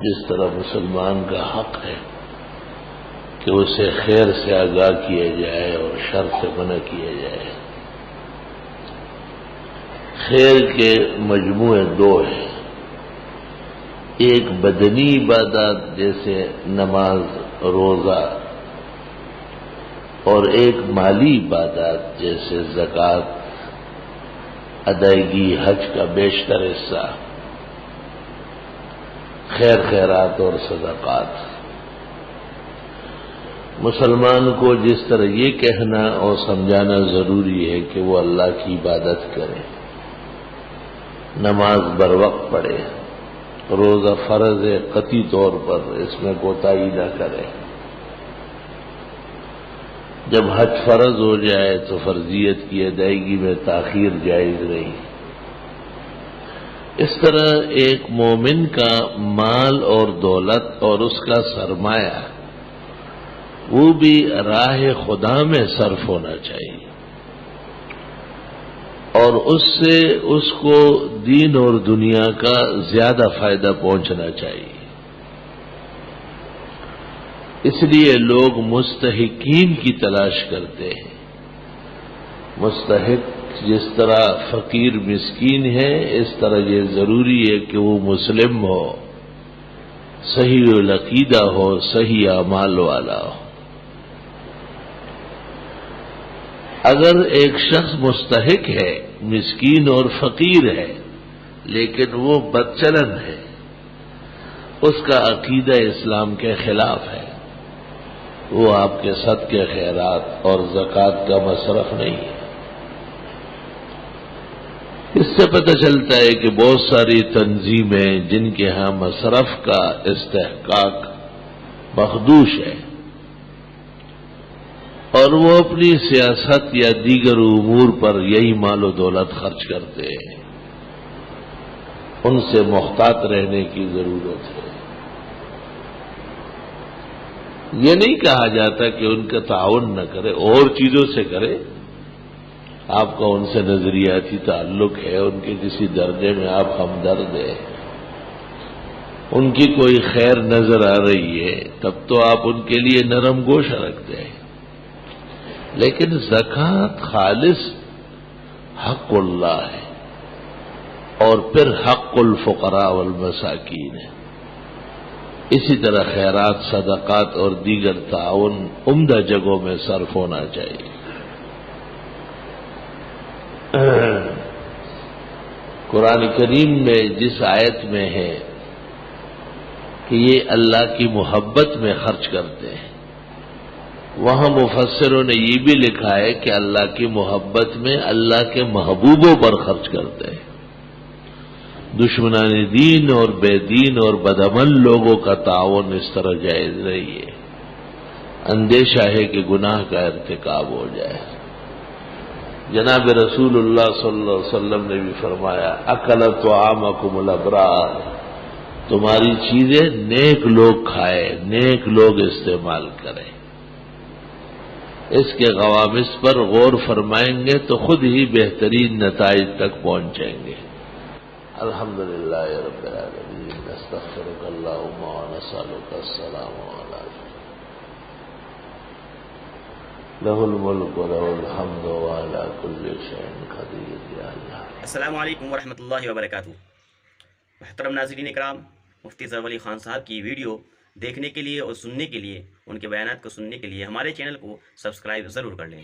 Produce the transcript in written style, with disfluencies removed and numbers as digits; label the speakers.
Speaker 1: جس طرح مسلمان کا حق ہے کہ اسے خیر سے آگاہ کیا جائے اور شر سے منع کیا جائے۔ خیر کے مجموعے دو ہیں، ایک بدنی عبادات جیسے نماز روزہ، اور ایک مالی عبادات جیسے زکوٰۃ، ادائیگی حج کا بیشتر حصہ، خیر خیرات اور صدقات۔ مسلمان کو جس طرح یہ کہنا اور سمجھانا ضروری ہے کہ وہ اللہ کی عبادت کرے، نماز بر وقت پڑھے، روزہ فرض ہے قطعی طور پر، اس میں کوتاہی نہ کرے، جب حج فرض ہو جائے تو فرضیت کی ادائیگی میں تاخیر جائز نہیں۔ اس طرح ایک مومن کا مال اور دولت اور اس کا سرمایہ وہ بھی راہ خدا میں صرف ہونا چاہیے، اور اس سے اس کو دین اور دنیا کا زیادہ فائدہ پہنچنا چاہیے۔ اس لیے لوگ مستحقین کی تلاش کرتے ہیں۔ مستحق جس طرح فقیر مسکین ہے، اس طرح یہ ضروری ہے کہ وہ مسلم ہو، صحیح العقیدہ ہو، صحیح اعمال والا ہو۔ اگر ایک شخص مستحق ہے، مسکین اور فقیر ہے، لیکن وہ بدچلن ہے، اس کا عقیدہ اسلام کے خلاف ہے، وہ آپ کے صدقے خیرات اور زکوٰۃ کا مصرف نہیں ہے۔ اس سے پتہ چلتا ہے کہ بہت ساری تنظیمیں جن کے ہاں مصرف کا استحقاق مخدوش ہے اور وہ اپنی سیاست یا دیگر امور پر یہی مال و دولت خرچ کرتے ہیں، ان سے محتاط رہنے کی ضرورت ہے۔ یہ نہیں کہا جاتا کہ ان کا تعاون نہ کرے، اور چیزوں سے کرے، آپ کا ان سے نظریاتی تعلق ہے، ان کے کسی درجے میں آپ ہمدرد ہیں، ان کی کوئی خیر نظر آ رہی ہے، تب تو آپ ان کے لیے نرم گوشہ رکھتے ہیں، لیکن زکوٰۃ خالص حق اللہ ہے، اور پھر حق الفقراء والمساکین ہے۔ اسی طرح خیرات، صدقات اور دیگر تعاون عمدہ جگہوں میں صرف ہونا چاہیے۔ قرآن کریم میں جس آیت میں ہے کہ یہ اللہ کی محبت میں خرچ کرتے ہیں، وہاں مفسروں نے یہ بھی لکھا ہے کہ اللہ کی محبت میں اللہ کے محبوبوں پر خرچ کرتے ہیں۔ دشمنان دین اور بے دین اور بدعمل لوگوں کا تعاون اس طرح جائز نہیں ہے، اندیشہ ہے کہ گناہ کا ارتکاب ہو جائے۔ جناب رسول اللہ صلی اللہ علیہ وسلم نے بھی فرمایا، اکلت طعامکم الابرار، تمہاری چیزیں نیک لوگ کھائے، نیک لوگ استعمال کریں۔ اس کے غوامض پر غور فرمائیں گے تو خود ہی بہترین نتائج تک پہنچیں گے۔ الحمدللہ رب العالمین، نستغفرک اللہم ونسألک السلام علیکم، لہ الملک و لہ الحمد وعلی کل شیء قدیر۔ یا اللہ۔
Speaker 2: السلام علیکم ورحمۃ اللہ وبرکاتہ۔ محترم ناظرین اکرام، مفتی ظفر علی خان صاحب کی ویڈیو دیکھنے کے لیے اور سننے کے لیے، ان کے بیانات کو سننے کے لیے ہمارے چینل کو سبسکرائب ضرور کر لیں۔